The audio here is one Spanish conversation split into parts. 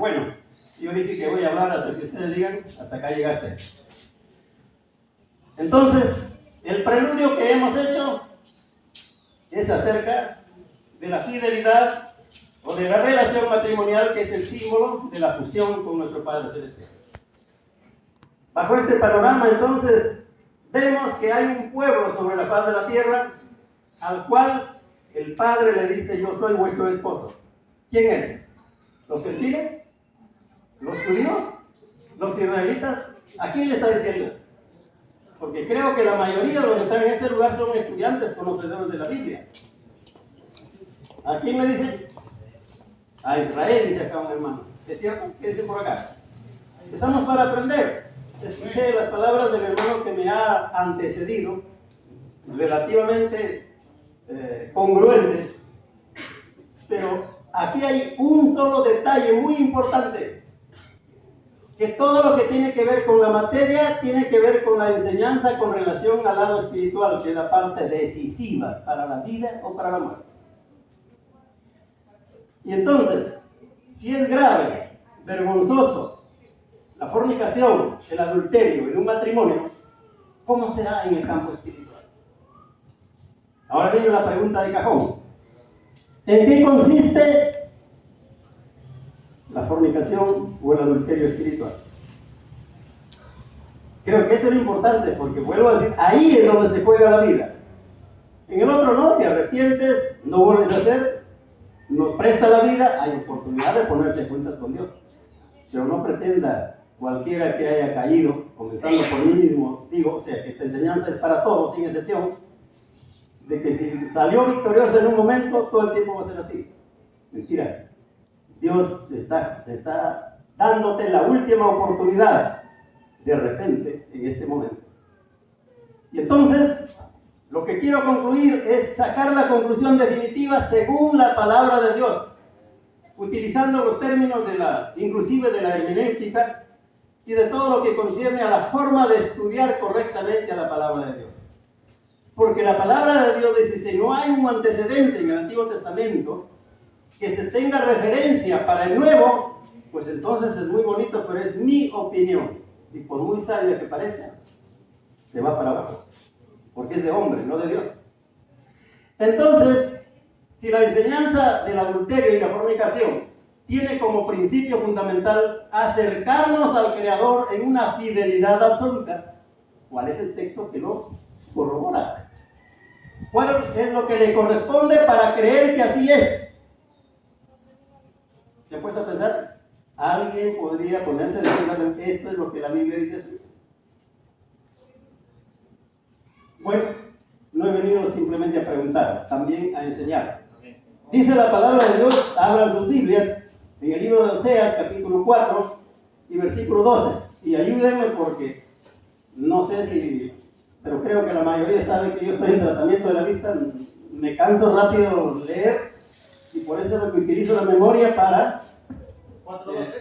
bueno, yo dije que voy a hablar hasta que ustedes digan, hasta acá llegaste. Entonces, el preludio que hemos hecho es acerca de la fidelidad o de la relación matrimonial, que es el símbolo de la fusión con nuestro Padre Celestial. Bajo este panorama, entonces, vemos que hay un pueblo sobre la faz de la tierra al cual el Padre le dice: yo soy vuestro esposo. ¿Quién es? ¿Los gentiles? ¿Los judíos? ¿Los israelitas? ¿A quién le está diciendo esto? Porque creo que la mayoría de los que están en este lugar son estudiantes conocedores de la Biblia. ¿A quién le dice? A Israel, dice acá un hermano. ¿Es cierto? ¿Qué dice por acá? Estamos para aprender. Escuché las palabras del hermano que me ha antecedido, relativamente congruentes, pero aquí hay un solo detalle muy importante, que todo lo que tiene que ver con la materia tiene que ver con la enseñanza con relación al lado espiritual, que es la parte decisiva para la vida o para la muerte. Y entonces, si es grave, vergonzoso, la fornicación, el adulterio en un matrimonio, ¿cómo será en el campo espiritual? Ahora viene la pregunta de cajón. ¿En qué consiste la fornicación o el adulterio espiritual? Creo que esto es lo importante, porque vuelvo a decir, ahí es donde se juega la vida. En el otro no, te arrepientes, no vuelves a hacer, nos presta la vida, hay oportunidad de ponerse en cuentas con Dios. Pero no pretenda cualquiera que haya caído, comenzando por mí mismo, digo, o sea, que esta enseñanza es para todos, sin excepción, de que si salió victorioso en un momento, todo el tiempo va a ser así. Mentira. Dios está dándote la última oportunidad de repente en este momento. Y entonces, lo que quiero concluir es sacar la conclusión definitiva según la palabra de Dios, utilizando los términos inclusive de la hermenéutica y de todo lo que concierne a la forma de estudiar correctamente a la palabra de Dios. Porque la palabra de Dios dice: si no hay un antecedente en el Antiguo Testamento que se tenga referencia para el Nuevo, pues entonces es muy bonito, pero es mi opinión. Y por muy sabia que parezca, se va para abajo. Porque es de hombre, no de Dios. Entonces, si la enseñanza del adulterio y la fornicación tiene como principio fundamental acercarnos al Creador en una fidelidad absoluta, ¿cuál es el texto que lo corrobora? ¿Cuál es lo que le corresponde para creer que así es? ¿Se ha puesto a pensar? ¿Alguien podría ponerse de acuerdo en esto es lo que la Biblia dice así? Bueno, no he venido simplemente a preguntar, también a enseñar. Dice la palabra de Dios, abran sus Biblias, en el libro de Oseas, capítulo 4 y versículo 12. Y ayúdenme porque no sé si, pero creo que la mayoría sabe que yo estoy en tratamiento de la vista. Me canso rápido leer y por eso es lo que utilizo la memoria para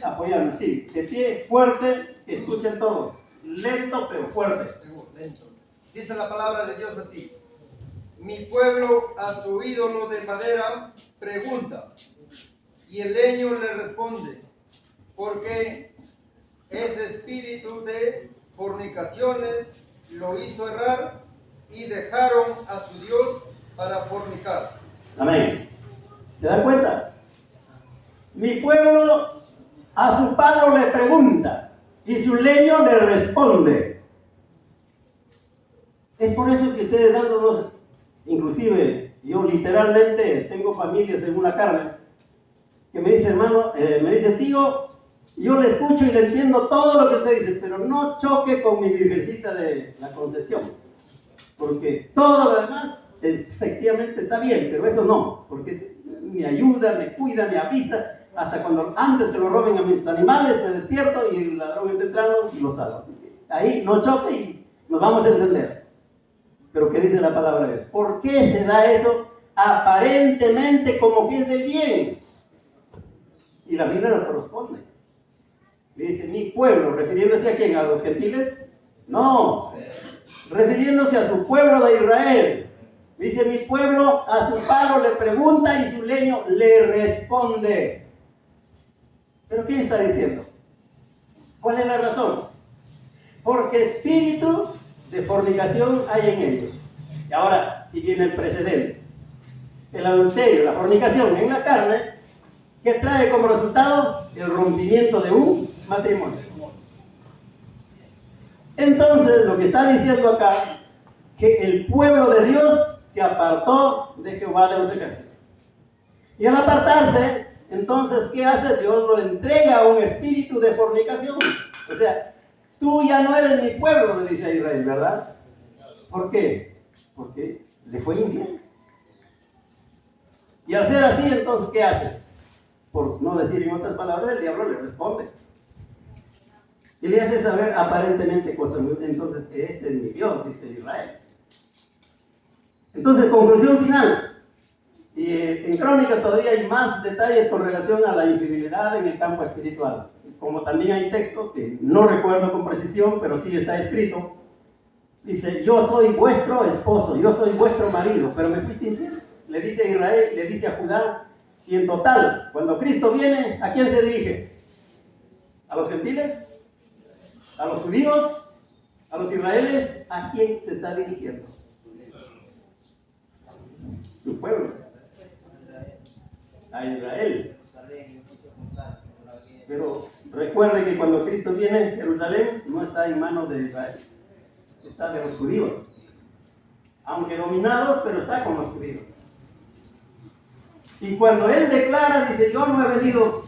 apoyarme. Sí, de pie, fuerte, escuchen todos. Lento pero fuerte. Lento. Dice la palabra de Dios así: mi pueblo a su ídolo de madera pregunta, y el leño le responde, porque ese espíritu de fornicaciones lo hizo errar y dejaron a su Dios para fornicar. Amén. ¿Se dan cuenta? Mi pueblo a su palo le pregunta y su leño le responde. Es por eso que ustedes dándonos, inclusive yo literalmente tengo familia según la carne, que me dice: hermano, me dice: tío, yo le escucho y le entiendo todo lo que usted dice, pero no choque con mi virgencita de la Concepción, porque todo lo demás efectivamente está bien, pero eso no, porque me ayuda, me cuida, me avisa, hasta cuando antes que lo roben a mis animales me despierto y el ladrón está entrando y lo salvo. Así que ahí no choque y nos vamos a entender. Pero ¿qué dice la palabra de Dios? ¿Por qué se da eso aparentemente como que es del bien? Y la Biblia lo corresponde. Dice: mi pueblo, ¿refiriéndose a quién? ¿A los gentiles? No, refiriéndose a su pueblo de Israel. Dice: mi pueblo a su palo le pregunta y su leño le responde. ¿Pero qué está diciendo? ¿Cuál es la razón? Porque espíritu de fornicación hay en ellos. Y ahora, si viene el precedente, el adulterio, la fornicación en la carne, ¿qué trae como resultado? El rompimiento de un matrimonio. Entonces, lo que está diciendo acá, que el pueblo de Dios se apartó de Jehová de los ejércitos. Y al apartarse, entonces, ¿qué hace? Dios lo entrega a un espíritu de fornicación. O sea, tú ya no eres mi pueblo, le dice a Israel, ¿verdad? ¿Por qué? Porque le fue infiel. Y al ser así, entonces, ¿qué hace? Por no decir en otras palabras, el diablo le responde. Y le hace saber aparentemente cosas, entonces, que este es mi Dios, dice Israel. Entonces, conclusión final. Y en Crónica todavía hay más detalles con relación a la infidelidad en el campo espiritual. Como también hay texto que no recuerdo con precisión, pero sí está escrito. Dice, yo soy vuestro esposo, yo soy vuestro marido, pero me fuiste infiel. Le dice a Israel, le dice a Judá, y en total, cuando Cristo viene, ¿a quién se dirige? ¿A los gentiles? ¿A los judíos? ¿A los israelíes? ¿A quién se está dirigiendo? Su pueblo. A Israel. Pero recuerde que cuando Cristo viene, Jerusalén no está en manos de Israel, está de los judíos. Aunque dominados, pero está con los judíos. Y cuando Él declara, dice, yo no he venido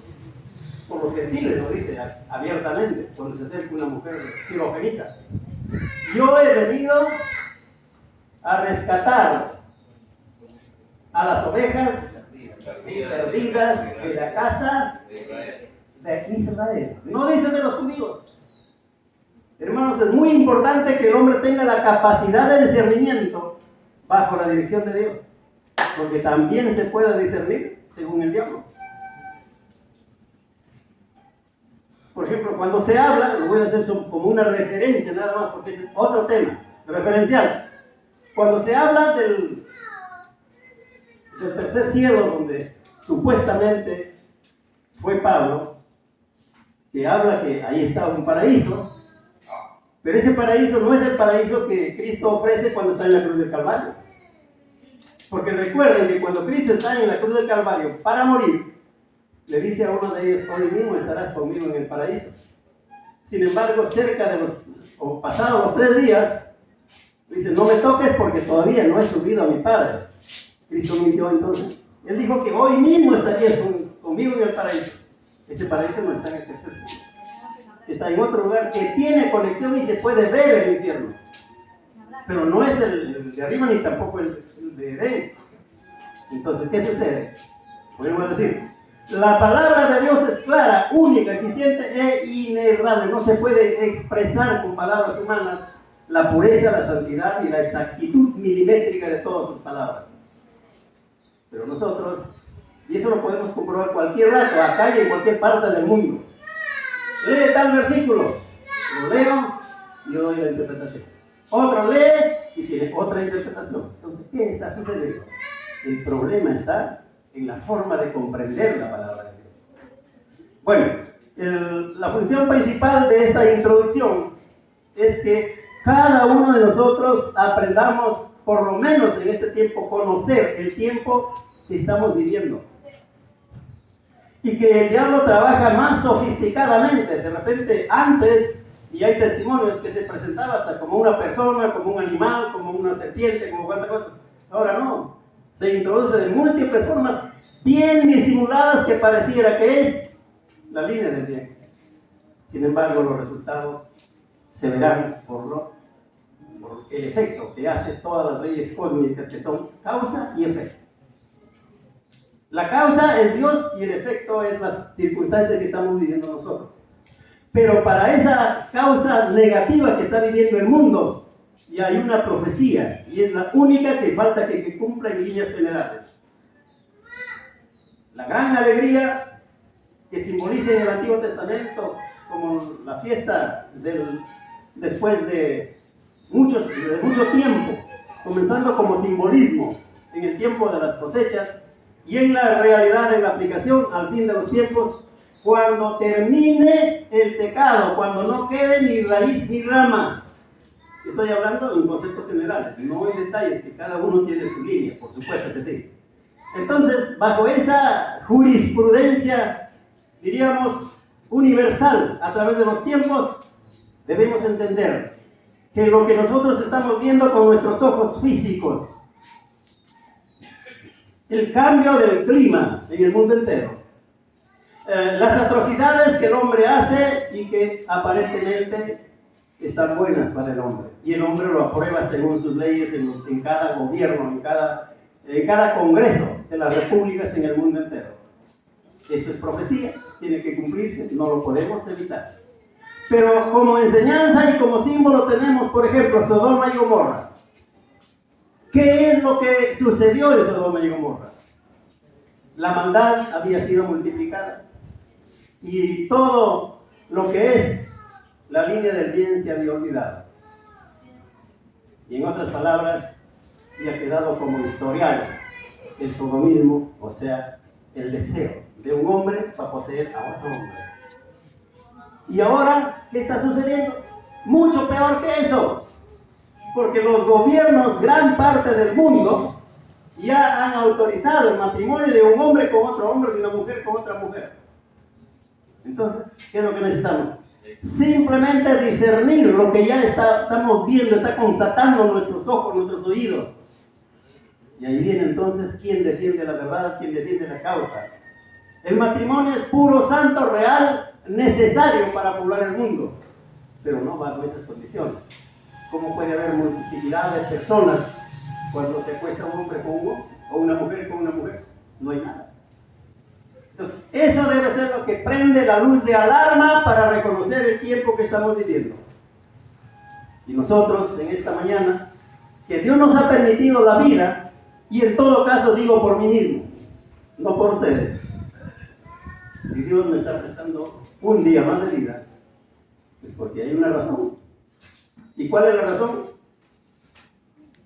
por los gentiles, lo dice abiertamente, cuando se acerca una mujer sirofeniza. Yo he venido a rescatar a las ovejas perdidas de la casa de Israel. No dice de los judíos. Hermanos, es muy importante que el hombre tenga la capacidad de discernimiento bajo la dirección de Dios, porque también se puede discernir según el diablo. Por ejemplo, cuando se habla, lo voy a hacer como una referencia nada más, porque ese es otro tema referencial. Cuando se habla del tercer cielo, donde supuestamente fue Pablo, que habla que ahí está un paraíso, pero ese paraíso no es el paraíso que Cristo ofrece cuando está en la cruz del Calvario. Porque recuerden que cuando Cristo está en la cruz del Calvario para morir, le dice a uno de ellos, hoy mismo estarás conmigo en el paraíso. Sin embargo, pasados los 3 días, dice, no me toques porque todavía no he subido a mi Padre. Cristo mintió entonces. Él dijo que hoy mismo estarías conmigo en el paraíso. Ese paraíso no está en el tercer cielo. Está en otro lugar que tiene conexión y se puede ver el infierno. Pero no es el de arriba ni tampoco el de Edén. Entonces, ¿qué sucede? Podemos decir, la palabra de Dios es clara, única, eficiente e inerrable. No se puede expresar con palabras humanas la pureza, la santidad y la exactitud milimétrica de todas sus palabras. Pero nosotros, y eso lo podemos comprobar cualquier rato, acá y en cualquier parte del mundo. Lee tal versículo, lo leo y yo doy la interpretación. Otro lee y tiene otra interpretación. Entonces, ¿qué está sucediendo? El problema está en la forma de comprender la palabra de Dios. Bueno, la función principal de esta introducción es que cada uno de nosotros aprendamos, por lo menos en este tiempo, conocer el tiempo que estamos viviendo. Y que el diablo trabaja más sofisticadamente. De repente, antes, y hay testimonios que se presentaba hasta como una persona, como un animal, como una serpiente, como cuánta cosa. Ahora no. Se introduce de múltiples formas bien disimuladas que pareciera que es la línea del bien. Sin embargo, los resultados se verán por el efecto que hace todas las leyes cósmicas, que son causa y efecto. La causa es Dios y el efecto es las circunstancias que estamos viviendo nosotros. Pero para esa causa negativa que está viviendo el mundo, ya hay una profecía, y es la única que falta que cumpla en líneas generales. La gran alegría que simboliza en el Antiguo Testamento como la fiesta después de mucho tiempo, comenzando como simbolismo en el tiempo de las cosechas, y en la realidad, en la aplicación al fin de los tiempos, cuando termine el pecado, cuando no quede ni raíz ni rama. Estoy hablando en conceptos generales, no en detalles, que cada uno tiene su línea, por supuesto que sí. Entonces, bajo esa jurisprudencia, diríamos, universal, a través de los tiempos, debemos entender que lo que nosotros estamos viendo con nuestros ojos físicos, el cambio del clima en el mundo entero, las atrocidades que el hombre hace y que aparentemente están buenas para el hombre, y el hombre lo aprueba según sus leyes en cada gobierno, en cada congreso de las repúblicas en el mundo entero. Eso es profecía, tiene que cumplirse, no lo podemos evitar. Pero como enseñanza y como símbolo tenemos, por ejemplo, Sodoma y Gomorra. ¿Qué es lo que sucedió en Sodoma y Gomorra? La maldad había sido multiplicada y todo lo que es la línea del bien se había olvidado. Y en otras palabras, había quedado como historial el sodomismo, o sea, el deseo de un hombre para poseer a otro hombre. Y ahora, ¿qué está sucediendo? Mucho peor que eso, porque los gobiernos, gran parte del mundo, ya han autorizado el matrimonio de un hombre con otro hombre, de una mujer con otra mujer. Entonces, ¿qué es lo que necesitamos? Simplemente discernir lo que ya estamos viendo, está constatando nuestros ojos, nuestros oídos. Y ahí viene entonces quién defiende la verdad, quién defiende la causa. El matrimonio es puro, santo, real, necesario para poblar el mundo, pero no bajo esas condiciones. ¿Cómo puede haber multiplicidad de personas cuando se acuesta un hombre con un hombre o una mujer con una mujer? No hay nada. Entonces, eso debe ser lo que prende la luz de alarma para reconocer el tiempo que estamos viviendo. Y nosotros, en esta mañana, que Dios nos ha permitido la vida, y en todo caso digo por mí mismo, no por ustedes. Si Dios me está prestando un día más de vida, es porque hay una razón. ¿Y cuál es la razón?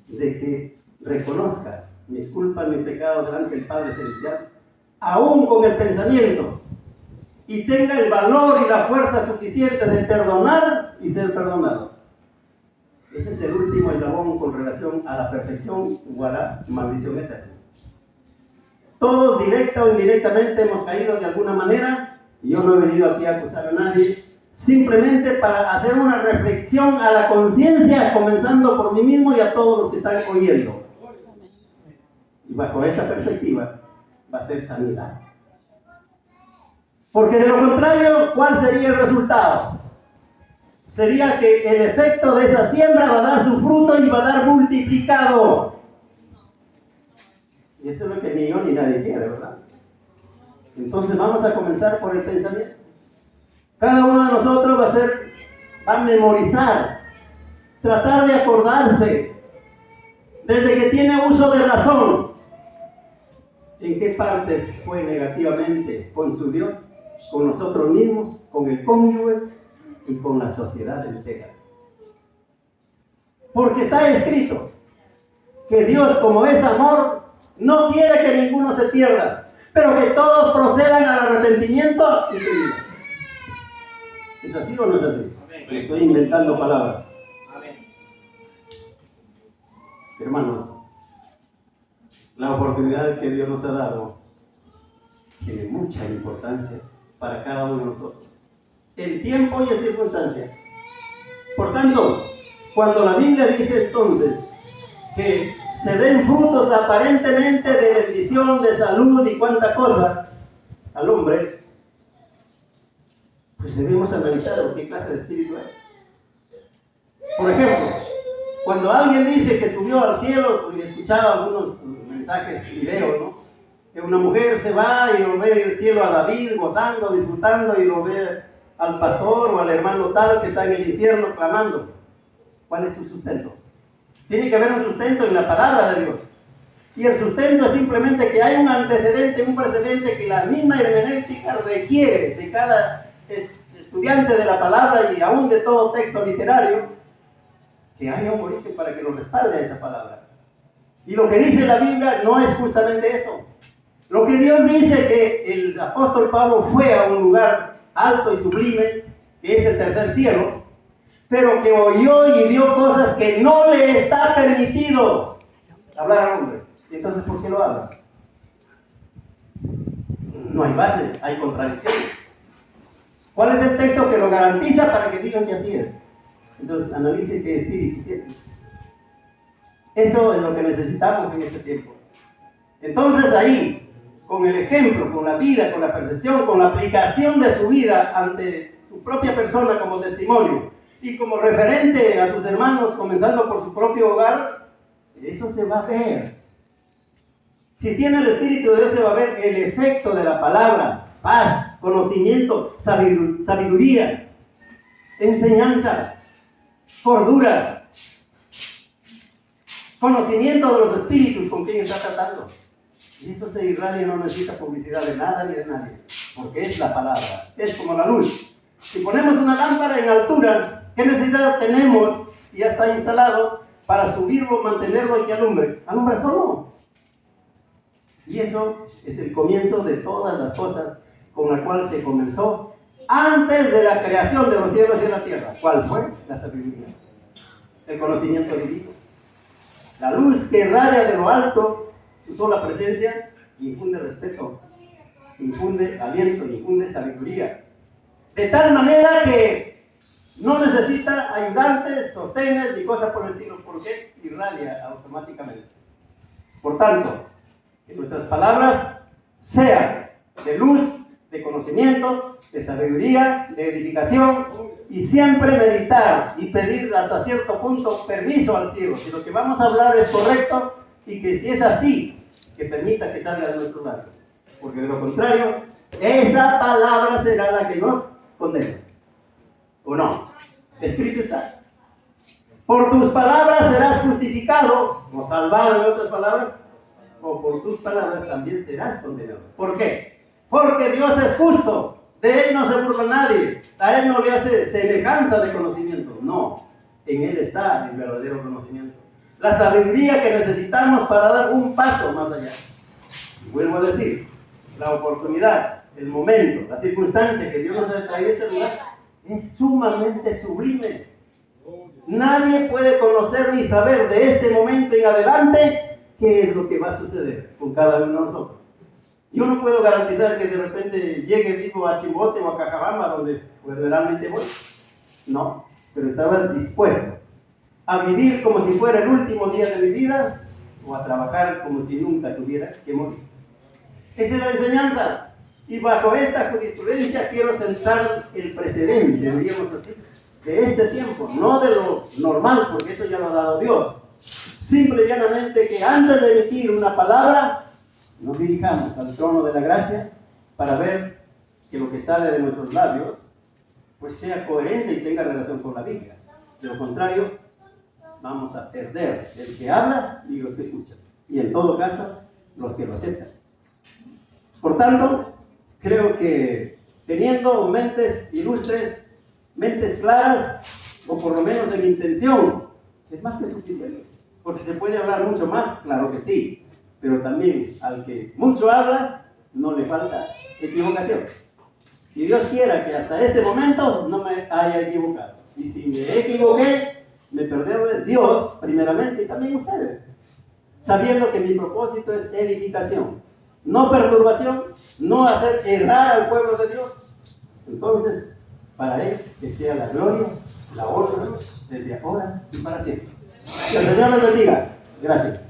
De que reconozca mis culpas, mis pecados delante del Padre Celestial, aún con el pensamiento, y tenga el valor y la fuerza suficiente de perdonar y ser perdonado. Ese es el último eslabón con relación a la perfección o a la maldición eterna. Todos, directa o indirectamente, hemos caído de alguna manera, y yo no he venido aquí a acusar a nadie, simplemente para hacer una reflexión a la conciencia, comenzando por mí mismo y a todos los que están oyendo. Y bajo esta perspectiva va a ser sanidad. Porque de lo contrario, ¿cuál sería el resultado? Sería que el efecto de esa siembra va a dar su fruto y va a dar multiplicado. Y eso es lo que ni yo ni nadie quiere, ¿verdad? Entonces vamos a comenzar por el pensamiento. Cada uno de nosotros va a memorizar, tratar de acordarse, desde que tiene uso de razón, en qué partes fue negativamente con su Dios, con nosotros mismos, con el cónyuge y con la sociedad entera. Porque está escrito que Dios, como es amor, no quiere que ninguno se pierda, pero que todos procedan al arrepentimiento y vida. ¿Es así o no es así? Amén. Estoy inventando palabras. Amén. Hermanos, la oportunidad que Dios nos ha dado tiene mucha importancia para cada uno de nosotros, en tiempo y en circunstancia. Por tanto, cuando la Biblia dice entonces que se ven frutos aparentemente de bendición, de salud y cuánta cosa al hombre, pues debemos analizar qué clase de espíritu es. Por ejemplo, cuando alguien dice que subió al cielo, y escuchaba algunos mensajes y videos, ¿no? Que una mujer se va y lo ve en el cielo a David gozando, disfrutando, y lo ve al pastor o al hermano tal que está en el infierno clamando. ¿Cuál es su sustento? Tiene que haber un sustento en la palabra de Dios. Y el sustento es simplemente que hay un antecedente, un precedente que la misma hermenéutica requiere de cada estudiante de la palabra y aún de todo texto literario, que haya un origen para que lo respalde a esa palabra. Y lo que dice la Biblia no es justamente eso. Lo que Dios dice que el apóstol Pablo fue a un lugar alto y sublime, que es el tercer cielo, pero que oyó y vio cosas que no le está permitido hablar al hombre. ¿Y entonces por qué lo habla? No hay base, hay contradicción. ¿Cuál es el texto que lo garantiza para que digan que así es? Entonces analice qué espíritu tiene. Eso es lo que necesitamos en este tiempo. Entonces ahí, con el ejemplo, con la vida, con la percepción, con la aplicación de su vida ante su propia persona como testimonio y como referente a sus hermanos, comenzando por su propio hogar, eso se va a ver. Si tiene el Espíritu de Dios, se va a ver el efecto de la palabra: paz, conocimiento, sabiduría, enseñanza, cordura, conocimiento de los espíritus con quien está tratando. Y eso se irradia, no necesita publicidad de nada ni de nadie, porque es la palabra, es como la luz. Si ponemos una lámpara en altura, ¿qué necesidad tenemos, si ya está instalado, para subirlo, mantenerlo y que alumbre? Alumbra solo. Y eso es el comienzo de todas las cosas con las cuales se comenzó antes de la creación de los cielos y de la tierra. ¿Cuál fue? La sabiduría, el conocimiento divino. La luz que irradia de lo alto, su sola presencia, infunde respeto, infunde aliento, infunde sabiduría. De tal manera que no necesita ayudantes, sostenes ni cosas por el estilo, porque irradia automáticamente. Por tanto, que nuestras palabras sean de luz, de conocimiento, de sabiduría, de edificación, y siempre meditar y pedir hasta cierto punto permiso al cielo, si lo que vamos a hablar es correcto, y que si es así, que permita que salga de nuestros labios, porque de lo contrario, esa palabra será la que nos condena, ¿o no? Escrito está: por tus palabras serás justificado o salvado, en otras palabras, o por tus palabras también serás condenado. ¿Por qué? Porque Dios es justo, de Él no se burla nadie, a Él no le hace semejanza de conocimiento, no, en Él está el verdadero conocimiento, la sabiduría que necesitamos para dar un paso más allá. Y vuelvo a decir, la oportunidad, el momento, la circunstancia que Dios nos ha traído a este lugar es sumamente sublime. Nadie puede conocer ni saber de este momento en adelante qué es lo que va a suceder con cada uno de nosotros. Yo no puedo garantizar que de repente llegue vivo a Chimbote o a Cajabamba, donde verdaderamente voy. No, pero estaba dispuesto a vivir como si fuera el último día de mi vida, o a trabajar como si nunca tuviera que morir. Esa es la enseñanza. Y bajo esta jurisprudencia quiero sentar el precedente, diríamos así, de este tiempo, no de lo normal, porque eso ya lo ha dado Dios. Simple y llanamente que antes de emitir una palabra, nos dirijamos al trono de la gracia para ver que lo que sale de nuestros labios pues sea coherente y tenga relación con la Biblia. De lo contrario, vamos a perder el que habla y los que escuchan, y en todo caso, los que lo aceptan. Por tanto, creo que teniendo mentes ilustres, mentes claras, o por lo menos en intención, es más que suficiente. Porque se puede hablar mucho más, claro que sí, pero también al que mucho habla, no le falta equivocación. Y Dios quiera que hasta este momento no me haya equivocado. Y si me equivoqué, me perdone Dios primeramente y también ustedes, sabiendo que mi propósito es edificación, no perturbación, no hacer errar al pueblo de Dios. Entonces, para Él que sea la gloria, la honra, desde ahora y para siempre. Que el Señor les bendiga. Gracias.